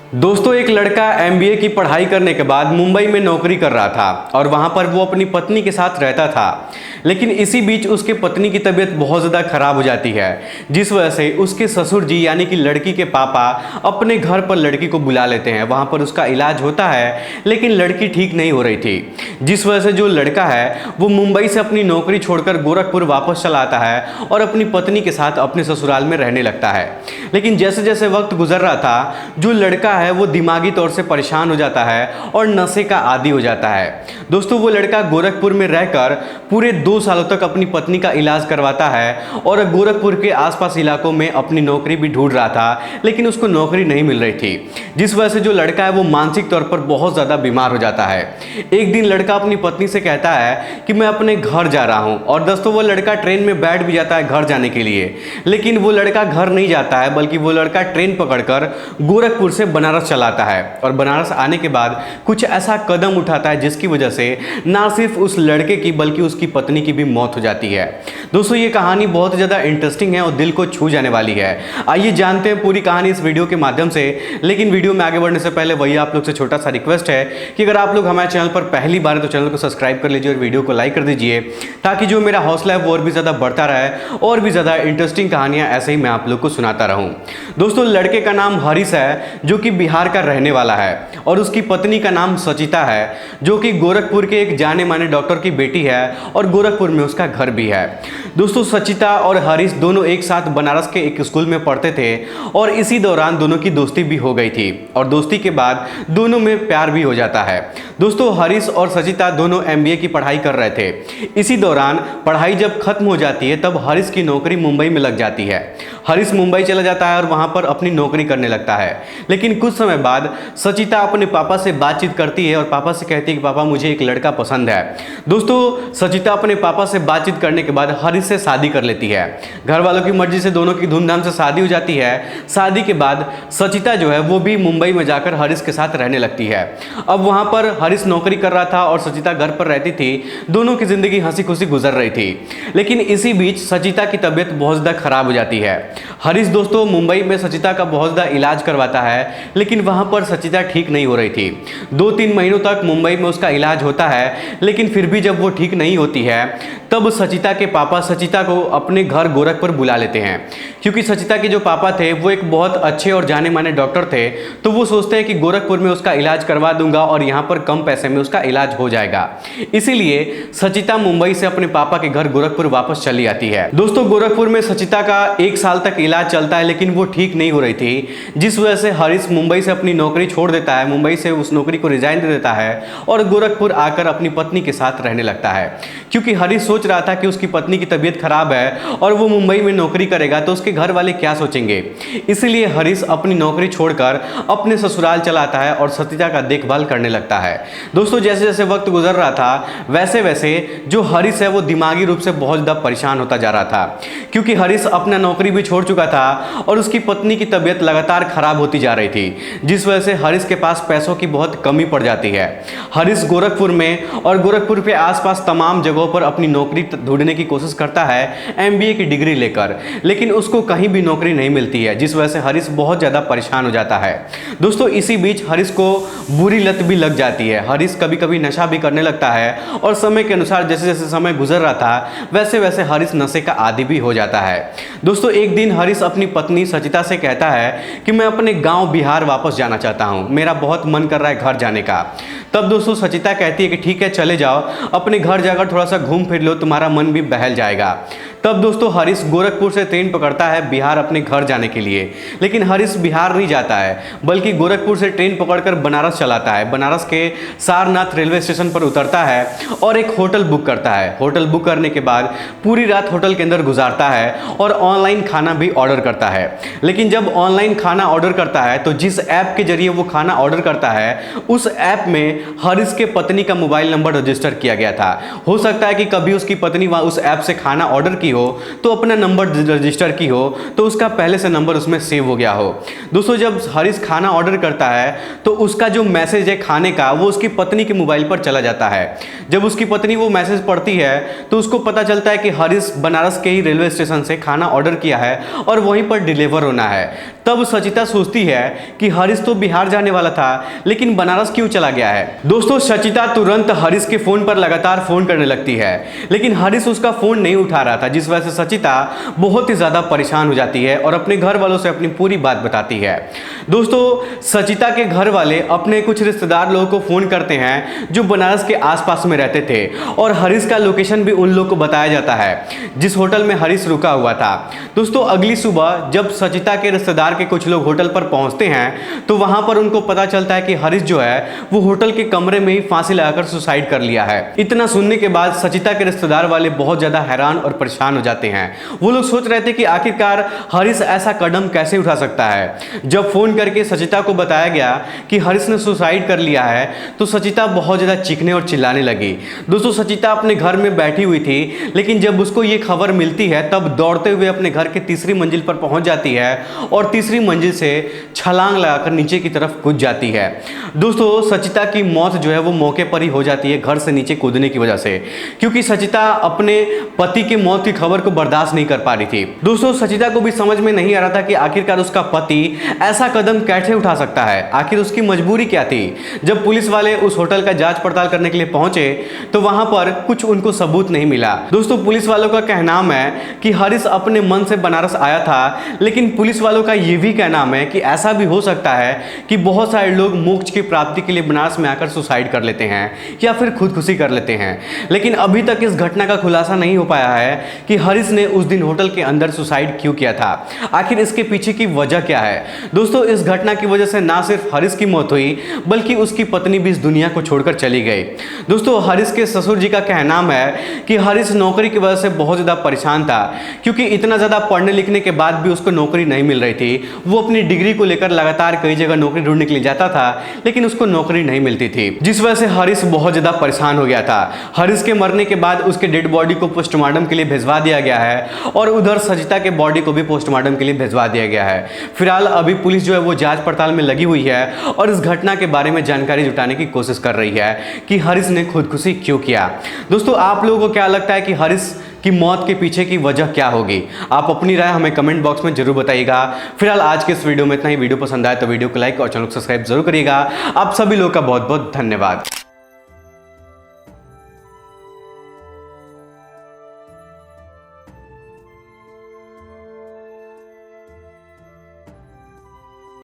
दोस्तों, एक लड़का एमबीए की पढ़ाई करने के बाद मुंबई में नौकरी कर रहा था और वहां पर वो अपनी पत्नी के साथ रहता था। लेकिन इसी बीच उसके पत्नी की तबीयत बहुत ज़्यादा खराब हो जाती है, जिस वजह से उसके ससुर जी यानी कि लड़की के पापा अपने घर पर लड़की को बुला लेते हैं। वहां पर उसका इलाज होता है, लेकिन लड़की ठीक नहीं हो रही थी, जिस वजह से जो लड़का है वो मुंबई से अपनी नौकरी छोड़कर गोरखपुर वापस चला आता है और अपनी पत्नी के साथ अपने ससुराल में रहने लगता है। लेकिन जैसे जैसे वक्त गुजर रहा था, जो लड़का है वो दिमागी तौर से परेशान हो जाता है और नशे का आदी हो जाता है। दोस्तों, वो लड़का गोरखपुर में रहकर पूरे 2 सालों तक अपनी पत्नी का इलाज करवाता है और गोरखपुर के आसपास इलाकों में अपनी नौकरी भी ढूंढ रहा था, लेकिन उसको नौकरी नहीं मिल रही थी, जिस वजह से जो लड़का है वो मानसिक तौर पर बहुत ज़्यादा बीमार हो जाता है। एक दिन लड़का अपनी पत्नी से कहता है कि मैं अपने घर जा रहा हूँ, और दोस्तों वो लड़का ट्रेन में बैठ भी जाता है घर जाने के लिए। लेकिन वो लड़का घर नहीं जाता है, बल्कि वो लड़का ट्रेन पकड़कर गोरखपुर से बनारस चलाता है और बनारस आने के बाद कुछ ऐसा कदम उठाता है जिसकी वजह से ना सिर्फ उस लड़के की बल्कि उसकी पत्नी की भी मौत हो जाती है। दोस्तों, ये कहानी बहुत ज़्यादा इंटरेस्टिंग है और दिल को छू जाने वाली है। आइए जानते हैं पूरी कहानी इस वीडियो के माध्यम से। लेकिन वीडियो में आगे बढ़ने से पहले वही आप लोग से छोटा सा रिक्वेस्ट है कि अगर आप लोग हमारे चैनल पर पहली बार है तो चैनल को सब्सक्राइब कर लीजिए और वीडियो को लाइक कर दीजिए, ताकि जो मेरा हौसला है वो और भी ज़्यादा बढ़ता रहे और भी ज़्यादा इंटरेस्टिंग कहानियाँ ऐसे ही मैं आप लोग को सुनाता रहूँ। दोस्तों, लड़के का नाम हरीश है, जो कि बिहार का रहने वाला है, और उसकी पत्नी का नाम सचिता है, जो कि गोरखपुर के एक जाने माने डॉक्टर की बेटी है और गोरखपुर में उसका घर भी है। दोस्तों, सचिता और हरीश दोनों एक साथ बनारस के एक स्कूल में पढ़ते थे और इसी दौरान दोनों की दोस्ती भी हो गई थी और दोस्ती के बाद दोनों में प्यार भी हो जाता है। दोस्तों, हरीश और सचिता दोनों एमबीए की पढ़ाई कर रहे थे। इसी दौरान पढ़ाई जब खत्म हो जाती है तब हरीश की नौकरी मुंबई में लग जाती है। हरीश मुंबई चला जाता है और वहां पर अपनी नौकरी करने लगता है। लेकिन कुछ समय बाद सचिता अपने पापा से बातचीत करती है और पापा से कहती है कि पापा, मुझे एक लड़का पसंद है। दोस्तों, सचिता अपने पापा से बातचीत करने के बाद हरीश से शादी कर लेती है। घर वालों की मर्जी से दोनों की धूमधाम से शादी हो जाती है। शादी के बाद सचिता जो है वो भी मुंबई में जाकर हरीश के साथ रहने लगती है। अब वहां पर हरीश नौकरी कर रहा था और सचिता घर पर रहती थी। दोनों की जिंदगी हंसी खुशी गुजर रही थी। लेकिन इसी बीच सचिता की तबीयत बहुत ज़्यादा खराब हो जाती है। हरीश दोस्तों मुंबई में सचिता का बहुत ज़्यादा इलाज करवाता है, लेकिन वहां पर सचिता ठीक नहीं हो रही थी। 2-3 महीनों तक मुंबई में उसका इलाज होता है, लेकिन फिर भी जब वो ठीक नहीं होती है तब सचिता के पापा सचिता को अपने घर गोरखपुर बुला लेते हैं। क्योंकि सचिता के जो पापा थे वो एक बहुत अच्छे और जाने माने डॉक्टर थे, तो वो सोचते हैं कि गोरखपुर में उसका इलाज करवा दूंगा और यहाँ पर कम पैसे में उसका इलाज हो जाएगा। इसीलिए सचिता मुंबई से अपने पापा के घर गोरखपुर वापस चली आती है। दोस्तों, गोरखपुर में सचिता का 1 साल तक इलाज चलता है, लेकिन वो ठीक नहीं हो रही थी, जिस वजह से हरीश मुंबई से अपनी नौकरी छोड़ देता है। मुंबई से उस नौकरी को रिजाइन दे देता है और गोरखपुर आकर अपनी पत्नी के साथ रहने लगता है। क्योंकि हरीश सोच रहा था कि उसकी पत्नी की तबीयत खराब है और वो मुंबई में नौकरी करेगा तो उसके घर वाले क्या सोचेंगे। इसलिए हरीश अपनी नौकरी छोड़कर अपने ससुराल चला आता है और सचिता का देखभाल करने लगता है। दोस्तों, जैसे जैसे वक्त गुजर रहा था वैसे वैसे जो हरीश है वो दिमागी रूप से बहुत ज़्यादा परेशान होता जा रहा था, क्योंकि हरीश अपना नौकरी भी छोड़ चुका था और उसकी पत्नी की तबीयत लगातार खराब होती जा रही थी, जिस वजह से हरीश के पास पैसों की बहुत कमी पड़ जाती है। हरीश गोरखपुर में और गोरखपुर के आसपास तमाम जगहों पर अपनी नौकरी ढूंढने की कोशिश करता है एमबीए की डिग्री लेकर, लेकिन उसको कहीं भी नौकरी नहीं मिलती है, जिस वजह से हरीश बहुत ज़्यादा परेशान हो जाता है। दोस्तों, इसी बीच हरीश को बुरी लत भी लग जाती है। हरीश कभी कभी नशा भी करने लगता है और समय के अनुसार जैसे जैसे समय गुजर रहा था वैसे वैसे हरीश नशे का आदी भी हो जाता है। दोस्तों, एक दिन हरीश अपनी पत्नी सचिता से कहता है कि मैं अपने गाँव बिहार वापस जाना चाहता हूँ, मेरा बहुत मन कर रहा है घर जाने का। तब दोस्तों सचिता कहती है कि ठीक है, चले जाओ, अपने घर जाकर थोड़ा सा घूम फिर लो, तुम्हारा मन भी बहल जाएगा। तब दोस्तों हरीश गोरखपुर से ट्रेन पकड़ता है बिहार अपने घर जाने के लिए। लेकिन हरीश बिहार नहीं जाता है, बल्कि गोरखपुर से ट्रेन पकड़कर बनारस चलाता है। बनारस के सारनाथ रेलवे स्टेशन पर उतरता है और एक होटल बुक करता है। होटल बुक करने के बाद पूरी रात होटल के अंदर गुजारता है और ऑनलाइन खाना भी ऑर्डर करता है। लेकिन जब ऑनलाइन खाना ऑर्डर करता है तो जिस ऐप के जरिए वो खाना ऑर्डर करता है उस ऐप में हरीश के पत्नी का मोबाइल नंबर रजिस्टर किया गया था। हो सकता है कि कभी उसकी पत्नी उस ऐप से खाना ऑर्डर की हो तो अपना नंबर रजिस्टर की हो तो उसका पहले से नंबर उसमें सेव हो गया हो। दोस्तों जब हरीश खाना ऑर्डर करता है तो उसका जो मैसेज है खाने का वो उसकी पत्नी के मोबाइल पर चला जाता है। जब उसकी पत्नी वो मैसेज पढ़ती है तो उसको पता चलता है कि हरीश बनारस के ही रेलवे स्टेशन से खाना ऑर्डर किया है और वहीं पर डिलीवर होना है। तब सचिता सोचती है कि हरीश तो बिहार जाने वाला था लेकिन बनारस क्यों चला गया है। दोस्तों सचिता तुरंत हरीश के फोन पर लगातार फोन करने लगती है लेकिन हरीश उसका फोन नहीं उठा रहा था, जिस वजह से सचिता बहुत ही ज्यादा परेशान हो जाती है और अपने घर वालों से अपनी पूरी बात बताती है। दोस्तों सचिता के घर वाले अपने कुछ रिश्तेदार लोगों को फोन करते हैं जो बनारस के आसपास में रहते थे और हरीश का लोकेशन भी उन लोग को बताया जाता है जिस होटल में हरीश रुका हुआ था। दोस्तों अगली सुबह जब सचिता के रिश्तेदार के कुछ लोग होटल पर पहुंचते हैं तो वहां पर उनको पता चलता है कि हरीश जो है वो होटल के कमरे में ही फांसी लगाकर सुसाइड कर लिया है। इतना सुनने के बाद सचिता के रिश्तेदार वाले बहुत ज्यादा हैरान और परेशान हो जाते हैं। वो लोग सोच रहे थे कि आखिरकार हरीश ऐसा कदम कैसे उठा सकता है। जब फोन करके सचिता को बताया गया कि हरीश ने सुसाइड कर लिया है तो सचिता बहुत ज्यादा चीखने और चिल्लाने लगी। दोस्तों सचिता अपने घर में बैठी हुई थी लेकिन जब उसको ये खबर मिलती है तब दौड़ते हुए अपने घर के तीसरी मंजिल पर पहुंच जाती है और तीसरी मंजिल से छलांग लगाकर नीचे की तरफ कूद जाती है। दोस्तों सचिता की मौत जो है वो मौके पर ही हो जाती है घर से नीचे कूदने की वजह से, क्योंकि सचिता अपने पति की मौत की खबर को बर्दाश्त नहीं कर पा रही थी। दोस्तों सचिता को भी समझ में नहीं आ रहा था कि आखिरकार उसका पति ऐसा कदम कैसे उठा सकता है, आखिर उसकी मजबूरी क्या थी। जब पुलिस वाले उस होटल का जांच पड़ताल करने के लिए पहुंचे तो वहां पर कुछ उनको सबूत नहीं मिला। दोस्तों पुलिस वालों का कहना है कि हरीश अपने मन से बनारस आया था, लेकिन पुलिस वालों का यह भी कहना है कि ऐसा भी हो सकता है कि बहुत सारे लोग मोक्ष की प्राप्ति के लिए बनारस में आकर सुसाइड कर लेते हैं या फिर खुदकुशी कर लेते हैं। लेकिन अभी तक इस घटना का खुलासा नहीं हो पाया है कि हरीश ने उस दिन होटल के अंदर सुसाइड क्यों किया था, आखिर इसके पीछे की वजह क्या है। दोस्तों इस घटना की वजह से ना सिर्फ हरीश की मौत हुई बल्कि उसकी पत्नी भी इस दुनिया को छोड़कर चली गई। दोस्तों हरीश के ससुर जी का कहना है कि हरीश नौकरी की वजह से बहुत ज्यादा परेशान था, क्योंकि इतना ज्यादा पढ़ने लिखने के बाद भी उसको नौकरी नहीं मिल रही थी। वो अपनी डिग्री को लेकर लगातार कई जगह नौकरी ढूंढने के लिए जाता था लेकिन उसको नौकरी नहीं मिलती थी, जिस वजह से हरीश बहुत ज्यादा परेशान हो गया था। हरीश के मरने के बाद उसके डेड बॉडी को पोस्टमार्टम के लिए भिजवा दिया गया है और उधर सचिता के बॉडी को भी पोस्टमार्टम के लिए भिजवा दिया गया है। फिलहाल अभी पुलिस जो है वो जांच पड़ताल में लगी हुई है और इस घटना के बारे में जानकारी जुटाने की कोशिश कर रही है कि हरीश ने खुदकुशी क्यों किया। दोस्तों आप लोगों को क्या लगता है कि हरीश की मौत के पीछे की वजह क्या होगी? आप अपनी राय हमें कमेंट बॉक्स में जरूर बताइएगा। फिलहाल आज के इस वीडियो में इतना ही। वीडियो पसंद आए तो वीडियो को लाइक और चैनल को सब्सक्राइब जरूर करिएगा। आप सभी लोगों का बहुत बहुत धन्यवाद।